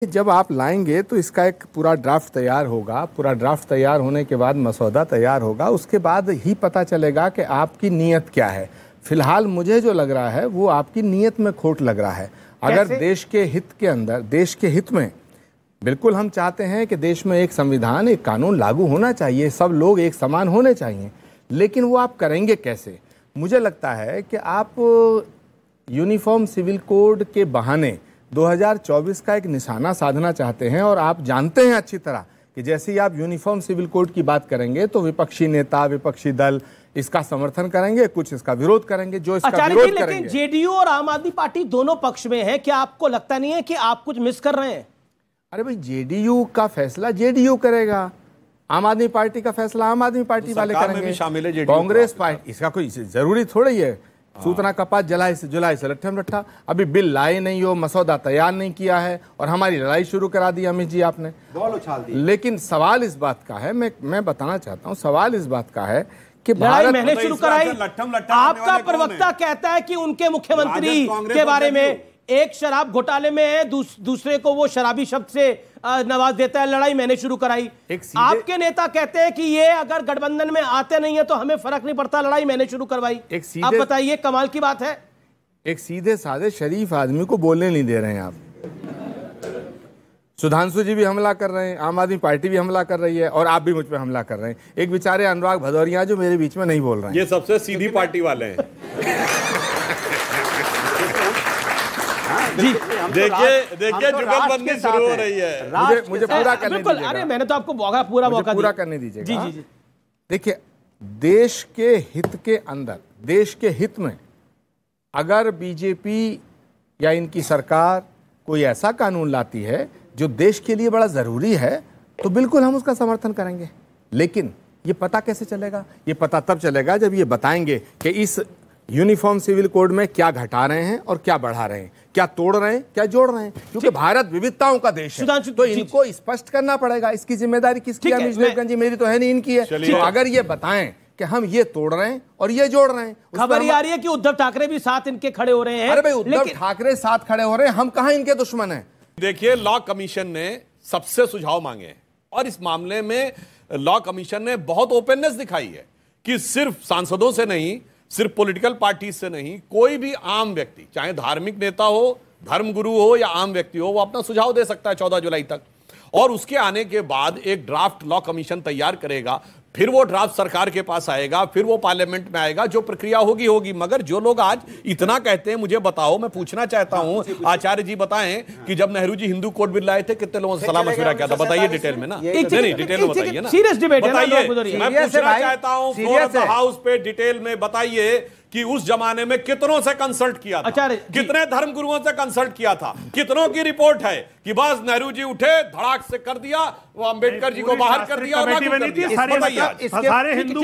जब आप लाएंगे तो इसका एक पूरा ड्राफ्ट तैयार होगा। पूरा ड्राफ्ट तैयार होने के बाद मसौदा तैयार होगा, उसके बाद ही पता चलेगा कि आपकी नीयत क्या है। फिलहाल मुझे जो लग रहा है वो आपकी नीयत में खोट लग रहा है। अगर देश के हित के अंदर, देश के हित में, बिल्कुल हम चाहते हैं कि देश में एक संविधान, एक कानून लागू होना चाहिए, सब लोग एक समान होने चाहिए, लेकिन वो आप करेंगे कैसे? मुझे लगता है कि आप यूनिफॉर्म सिविल कोड के बहाने 2024 का एक निशाना साधना चाहते हैं। और आप जानते हैं अच्छी तरह कि जैसे ही आप यूनिफॉर्म सिविल कोड की बात करेंगे तो विपक्षी नेता, विपक्षी दल इसका समर्थन करेंगे, कुछ इसका विरोध करेंगे। जो इसका विरोध करेंगे, लेकिन जेडीयू और आम आदमी पार्टी दोनों पक्ष में है। क्या आपको लगता नहीं है कि आप कुछ मिस कर रहे हैं? अरे भाई, जेडीयू का फैसला जेडीयू करेगा, आम आदमी पार्टी का फैसला आम आदमी पार्टी वाले करेंगे, कांग्रेस पार्टी, इसका कोई जरूरी थोड़ा ही है। सूतना कपास जुलाई से लट्ठम लट्ठा। अभी बिल लाए नहीं हो, मसौदा तैयार नहीं किया है और हमारी लड़ाई शुरू करा दी अमित जी आपने, बॉल उछाल दी। लेकिन सवाल इस बात का है, मैं बताना चाहता हूं, सवाल इस बात का है कि भारत मैंने शुरू कराई। आपका प्रवक्ता कहता है कि उनके मुख्यमंत्री के बारे में एक शराब घोटाले में है, दूसरे को वो शराबी शब्द से नवाज देता है। लड़ाई मैंने शुरू कराई। आपके नेता कहते हैं कि ये अगर गठबंधन में आते नहीं है तो हमें फर्क नहीं पड़ता, लड़ाई मैंने शुरू करवाई। आप बताइए, कमाल की बात है। एक सीधे साधे शरीफ आदमी को बोलने नहीं दे रहे हैं आप। सुधांशु जी भी हमला कर रहे हैं, आम आदमी पार्टी भी हमला कर रही है और आप भी मुझ पर हमला कर रहे हैं। एक बेचारे अनुराग भदौरिया जो मेरे बीच में नहीं बोल रहे हैं। ये सबसे सीधी पार्टी वाले हैं। देखिए जुगलबंदी शुरू हो रही है। मुझे पूरा करने दीजिए। अरे मैंने तो आपको पूरा मौका पूरा करने दीजिए। जी जी जी। देखिए, देश के हित के अंदर, देश के हित में अगर बीजेपी या इनकी सरकार कोई ऐसा कानून लाती है जो देश के लिए बड़ा जरूरी है तो बिल्कुल हम उसका समर्थन करेंगे। लेकिन ये पता कैसे चलेगा? ये पता तब चलेगा जब ये बताएंगे कि इस यूनिफॉर्म सिविल कोड में क्या घटा रहे हैं और क्या बढ़ा रहे हैं, क्या तोड़ रहे हैं, क्या जोड़ रहे हैं। क्योंकि भारत विविधताओं का देश है, तो इनको स्पष्ट करना पड़ेगा। इसकी जिम्मेदारी किसकी है? जी मेरी तो है नहीं, इनकी है। तो अगर ये बताएं कि हम ये तोड़ रहे हैं और ये जोड़ रहे हैं। खबर ये आ रही है कि उद्धव ठाकरे भी साथ इनके खड़े हो रहे हैं। अरे भाई, उद्धव ठाकरे साथ खड़े हो रहे हैं, हम कहां इनके दुश्मन हैं? देखिए, लॉ कमीशन ने सबसे सुझाव मांगे और इस मामले में लॉ कमीशन ने बहुत ओपननेस दिखाई है कि सिर्फ सांसदों से नहीं, सिर्फ पॉलिटिकल पार्टी से नहीं, कोई भी आम व्यक्ति, चाहे धार्मिक नेता हो, धर्मगुरु हो या आम व्यक्ति हो, वो अपना सुझाव दे सकता है 14 जुलाई तक। और उसके आने के बाद एक ड्राफ्ट लॉ कमीशन तैयार करेगा, फिर वो ड्राफ्ट सरकार के पास आएगा, फिर वो पार्लियामेंट में आएगा, जो प्रक्रिया होगी। मगर जो लोग आज इतना कहते हैं, मुझे बताओ, मैं पूछना चाहता हूं, आचार्य जी बताएं कि जब नेहरू जी हिंदू कोड बिल लाए थे कितने लोगों से सलाह मशविरा किया था? बताइए डिटेल में ना। नहीं, डिटेल में बताइए ना। सीरियस डिबेट है, बताइए। मैं पूछना चाहता हूं फ्लोर ऑफ द हाउस पे डिटेल में बताइए कि उस जमाने में कितनों से कंसल्ट किया था, कितने धर्मगुरुओं से कंसल्ट किया था, कितनों की रिपोर्ट है कि बस नेहरू जी उठे, धड़ाक से कर दिया, वो अंबेडकर जी को बाहर कर दिया और लागू कर दिया। सारे हिंदू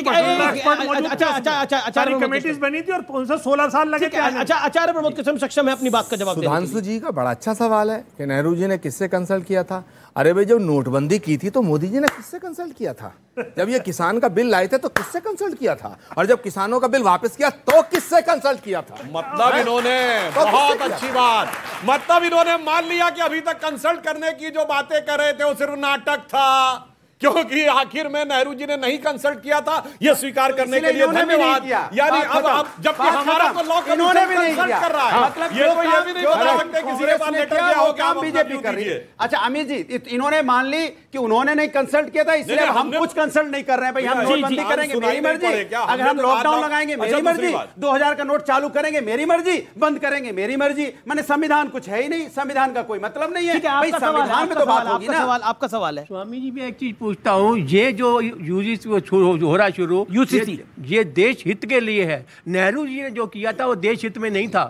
कमेटीज बनी थी और उनसे 16 साल लगे थे। अच्छा, आचार्य प्रमोद किस्म सक्षम है अपनी बात का जवाब देने। सुधांशु जी का बड़ा अच्छा सवाल है कि नेहरू जी ने किससे कंसल्ट किया था। अरे भाई, जब नोटबंदी की थी तो मोदी जी ने किससे कंसल्ट किया था? जब ये किसान का बिल लाए थे तो किससे कंसल्ट किया था? और जब किसानों का बिल वापस किया तो किससे कंसल्ट किया था? मतलब इन्होंने, बहुत अच्छी बात, मतलब इन्होंने मान लिया कि अभी तक कंसल्ट करने की जो बातें कर रहे थे वो सिर्फ नाटक था, क्योंकि आखिर में नेहरू जी ने नहीं कंसल्ट किया था। ये स्वीकार करने के लिए धन्यवाद। यानी अब आप, जबकि हमारा तो लॉ कमीशन कंसल्ट कर रहा है, मतलब ये तो ये भी नहीं बता सकते किसी के पास लेटर गया हो, क्या बीजेपी कर रही है। अच्छा अमित जी, इन्होंने मान ली कि उन्होंने नहीं कंसल्ट किया था, इसलिए हम कुछ कंसल्ट नहीं कर रहे हैं। भाई, हम नोटबंदी करेंगे, मेरी मर्जी। अगर हम लॉकडाउन लगाएंगे, मेरी मर्जी। 2000 का नोट चालू करेंगे, मेरी मर्जी। बंद करेंगे, मेरी मर्जी। मैंने संविधान कुछ है ही नहीं, संविधान का कोई मतलब नहीं है। संविधान में तो बात होगी ना। आपका सवाल है स्वामी जी, मैं एक चीज पूछता हूँ, ये जो यूजीसी हो रहा शुरू, यूसीसी, ये देश हित के लिए है। नेहरू जी ने जो किया था वो देश हित में नहीं था।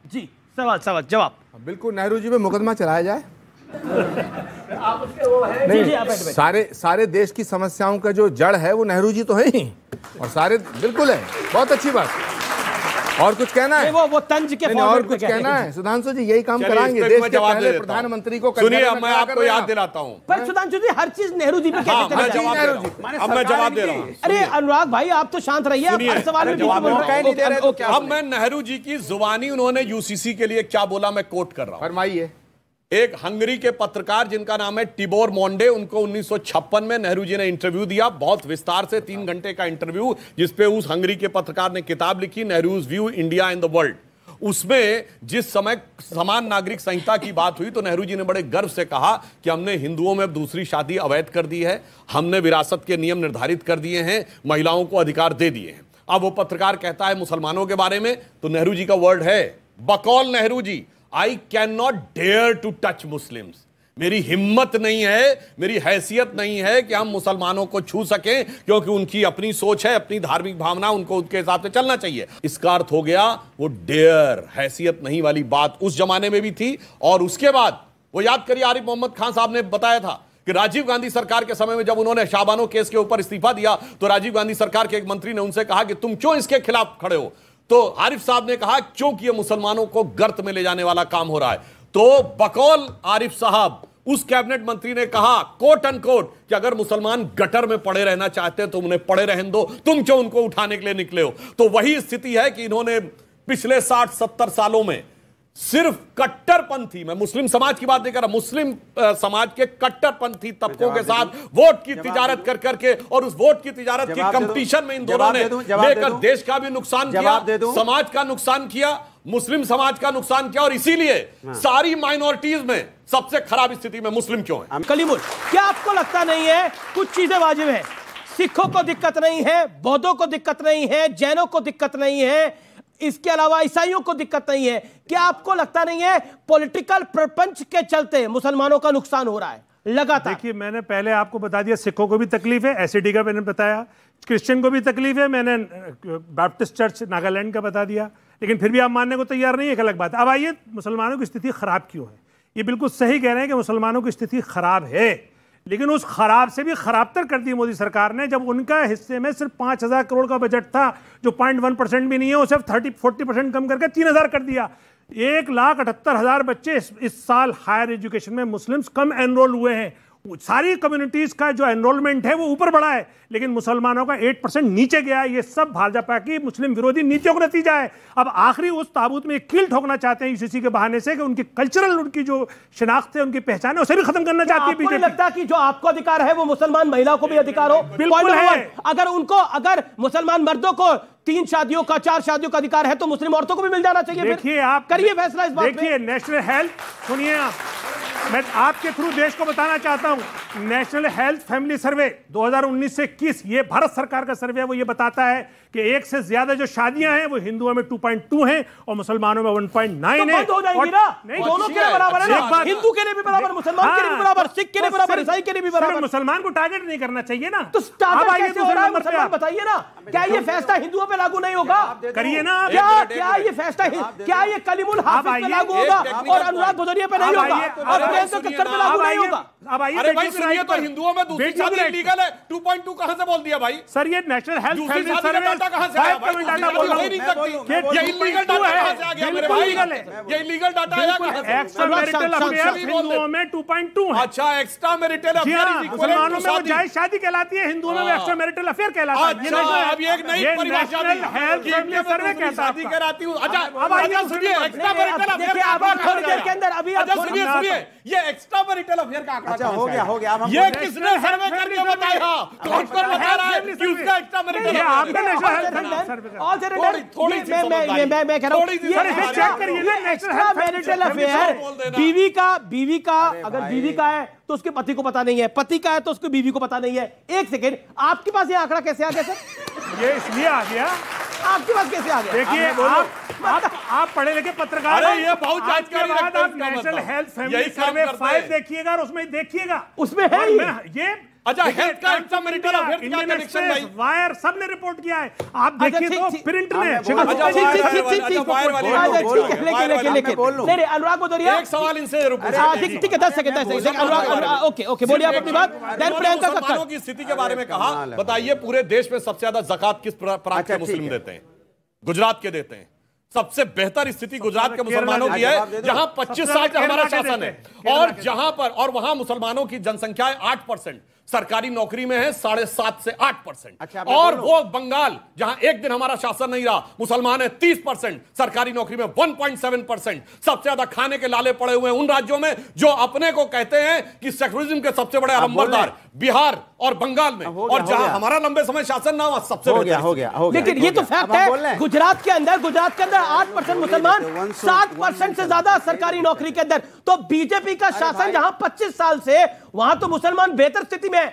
जी, सवाल जवाब। बिल्कुल, नेहरू जी पे मुकदमा चलाया जाए। आप उसके वो है नहीं, सारे देश की समस्याओं का जो जड़ है वो नेहरू जी तो है ही, और सारे बिल्कुल है। बहुत अच्छी बात। और कुछ कहना है? वो तंज के और कुछ कहना है? सुधांशु जी यही काम कराएंगे देश के पहले प्रधानमंत्री को। सुनिए, मैं आपको याद दिलाता हूं। पर सुधांशु जी, हर चीज नेहरू जी पे कहते हैं। अब मैं जवाब दे रहा हूं। अरे अनुराग भाई, आप तो शांत रहिए, हर सवाल में जवाब नहीं दे रहे। अब मैं नेहरू जी की जुबानी उन्होंने यूसीसी के लिए क्या बोला मैं कोट कर रहा हूं। फरमाइए। एक हंगरी के पत्रकार जिनका नाम है टिबोर मोंडे, उनको 1956 में नेहरू जी ने इंटरव्यू दिया, बहुत विस्तार से 3 घंटे का इंटरव्यू, जिसपे उस हंगरी के पत्रकार ने किताब लिखी, Nehru's view India in the world. उसमें जिस समय समान नागरिक संहिता की बात हुई तो नेहरू जी ने बड़े गर्व से कहा कि हमने हिंदुओं में दूसरी शादी अवैध कर दी है, हमने विरासत के नियम निर्धारित कर दिए हैं, महिलाओं को अधिकार दे दिए हैं। अब वो पत्रकार कहता है मुसलमानों के बारे में, तो नेहरू जी का वर्ड है, बकौल Nehru ji, I can not dare to touch Muslims. मेरी हिम्मत नहीं है, मेरी हैसियत नहीं है कि हम मुसलमानों को छू सकें, क्योंकि उनकी अपनी सोच है, अपनी धार्मिक भावना, उनको उनके हिसाब से चलना चाहिए। इसका अर्थ हो गया वो डेयर, हैसियत नहीं वाली बात उस जमाने में भी थी। और उसके बाद वो याद करिए, आरिफ मोहम्मद खान साहब ने बताया था कि राजीव गांधी सरकार के समय में जब उन्होंने शाहबानो केस के ऊपर इस्तीफा दिया तो राजीव गांधी सरकार के एक मंत्री ने उनसे कहा कि तुम क्यों इसके खिलाफ खड़े हो, तो आरिफ साहब ने कहा क्योंकि ये मुसलमानों को गर्त में ले जाने वाला काम हो रहा है। तो बकौल आरिफ साहब, उस कैबिनेट मंत्री ने कहा कोट अनकोट कि अगर मुसलमान गटर में पड़े रहना चाहते हैं तो उन्हें पड़े रहने दो, तुम क्यों उनको उठाने के लिए निकले हो। तो वही स्थिति है कि इन्होंने पिछले 60-70 सालों में सिर्फ कट्टरपंथी, मैं मुस्लिम समाज की बात नहीं कर रहा, मुस्लिम समाज के कट्टरपंथी तबकों के साथ वोट की तिजारत कर करके, और उस वोट की तिजारत की कंपटीशन में इन दोनों ने लेकर देश का भी नुकसान किया, समाज का नुकसान किया, मुस्लिम समाज का नुकसान किया, और इसीलिए सारी माइनॉरिटीज में सबसे खराब स्थिति में मुस्लिम क्यों है। कलीमुल, क्या आपको लगता नहीं है कुछ चीजें वाजिब है? सिखों को दिक्कत नहीं है, बौद्धों को दिक्कत नहीं है, जैनों को दिक्कत नहीं है, इसके अलावा ईसाइयों को दिक्कत नहीं है। क्या आपको लगता नहीं है पॉलिटिकल प्रपंच के चलते मुसलमानों का नुकसान हो रहा है लगातार? देखिए, मैंने पहले आपको बता दिया, सिखों को भी तकलीफ है, एसईडी का मैंने बताया, क्रिश्चियन को भी तकलीफ है, मैंने बैप्टिस्ट चर्च नागालैंड का बता दिया, लेकिन फिर भी आप मानने को तैयार नहीं है, एक अलग बात है। अब आइए, मुसलमानों की स्थिति खराब क्यों है? ये बिल्कुल सही कह रहे हैं कि मुसलमानों की स्थिति खराब है, लेकिन उस खराब से भी खराबतर कर दी मोदी सरकार ने, जब उनका हिस्से में सिर्फ 5,000 करोड़ का बजट था, जो 0.1% भी नहीं है, वो सिर्फ 30-40% कम करके 3,000 कर दिया। 1,78,000 बच्चे इस साल हायर एजुकेशन में मुस्लिम्स कम एनरोल हुए हैं। सारी कम्युनिटीज का जो एनरोलमेंट है वो ऊपर बढ़ा है, लेकिन मुसलमानों का 8% नीचे गया है। ये सब भाजपा की मुस्लिम विरोधी नीतियों का नतीजा है। अब आखिरी उस ताबूत में कील ठोकना चाहते हैं यूसीसी के बहाने से कि उनकी कल्चरल, उनकी जो शिनाख्त है, उनकी पहचान है, उसे भी खत्म करना चाहती है बीजेपी। आपको लगता है कि जो आपको अधिकार है वो मुसलमान महिलाओं को भी अधिकार हो? बिल्कुल है। अगर मुसलमान मर्दों को 3 शादियों का, 4 शादियों का अधिकार है तो मुस्लिम औरतों को भी मिल जाना चाहिए। देखिए, आप करिए फैसला इस बात पे। देखिए, नेशनल हेल्थ, सुनिए आप, मैं आपके थ्रू देश को बताना चाहता हूं, नेशनल हेल्थ फैमिली सर्वे 2019 से 21, ये भारत सरकार का सर्वे है, वो ये बताता है कि 1 से ज्यादा जो शादियां हैं वो हिंदुओं में 2.2 हैं और मुसलमानों में 1.9 है। हो जाएगी ना, दोनों के लिए बराबर है ना, हिंदू के लिए भी बराबर, मुसलमान के लिए भी बराबर, सिख के लिए बराबर, ईसाई के लिए भी बराबर। मुसलमान को टारगेट नहीं करना चाहिए ना, तो टारगेट कैसे हो रहा है मुसलमान बताइए ना? क्या ये फैसला हिंदुओं पे लागू नहीं होगा? करिए ना। क्या ये फैसला, क्या ये कलीमुल हाफिज पे लागू होगा और अनुराग भदौरिया पे नहीं होगा और प्रियंका कक्कड़ पे लागू नहीं होगा? अब आइए, अरे भाई सुनिए, तो हिंदुओं में दूसरी शादी इलीगल है, 2.2 कहां से बोल दिया भाई? सर, ये नेशनल हेल्थ फैमिली सर्वे डाटा कहां से आया भाई? डाटा बोल रहा हूं, ये इलीगल डाटा कहां से आ गया मेरे भाई? ये इलीगल डाटा आया कहां से? एक्स्ट्रा मैरिटल अफेयर हिंदुओं में 2.2 है। अच्छा, एक्स्ट्रा मैरिटल अफेयर मुसलमानों में वो जायज शादी कहलाती है, हिंदुओं में एक्स्ट्रा मैरिटल अफेयर कहलाता है। अब ये एक नई परिभाषा दी, हेल्थ फैमिली सर्वे कहता है शादी कराती हूं। अच्छा, अब आइए सुनिए, एक्स्ट्रा मैरिटल अफेयर का आंकड़ा थोड़ी देर के अंदर अभी आप सुनिए, ये एक्स्ट्रा मैरिटल अफेयर का आंकड़ा हो गया। ये किसने सर्वे करके बताया? कौन बता रहा है कि उसका एक्स्ट्रा मैरिटल? ये आपने नेशनल हेल्थ सर्वे मैं कह रहा हूं, एक्स्ट्रा मैरिटल अफेयर बीवी का अगर बीवी का है तो उसके पति को पता नहीं है, पति का है तो उसकी बीवी को पता नहीं है। एक सेकेंड, आपके पास ये आंकड़ा कैसे आ गया सर? ये इसलिए आ गया, आपके पास कैसे आ गया? देखिए, आप पढ़े लिखे पत्रकार, अरे ये बहुत जानकारी आप नेशनल हेल्थ फैमिली सर्वे 5 देखिएगा और उसमें देखिएगा, उसमें है ये। अच्छा, हेल्थ का एक्स्ट्रा मैरिटल अफेयर क्या कनेक्शन भाई? वायर सबने रिपोर्ट किया है, आप देखिए तो प्रिंट में। अनुराग भदौरिया, एक सवाल इनसे ठीक है, 10 सेकंड। अनुराग, ओके, बोलिए आप अपनी बात। प्रियंका कक्कड़ की स्थिति के बारे में कहा, बताइए पूरे देश में सबसे ज्यादा ज़कात किस प्रांत के मुस्लिम देते हैं? गुजरात के देते हैं, सबसे बेहतर स्थिति गुजरात के मुसलमानों की है, जहां 25 साल से हमारा शासन है और जहां पर और वहां मुसलमानों की जनसंख्या है 8%, सरकारी नौकरी में है 7.5 से 8%। और वो बंगाल जहां एक दिन हमारा शासन नहीं रहा, मुसलमान है 30%, सरकारी नौकरी में 1.7%। सबसे ज्यादा खाने के लाले पड़े हुए हैं उन राज्यों में जो अपने को कहते हैं कि सेक्युलरिज्म के सबसे बड़े अलंबरदार, बिहार और बंगाल में, और जहां हमारा लंबे समय शासन ना हुआ, सबसे हो गया। लेकिन ये तो फैक्ट है, गुजरात के अंदर 8% मुसलमान, 7% से ज्यादा सरकारी नौकरी के अंदर। तो बीजेपी का शासन जहां 25 साल से, वहां तो मुसलमान बेहतर स्थिति में है।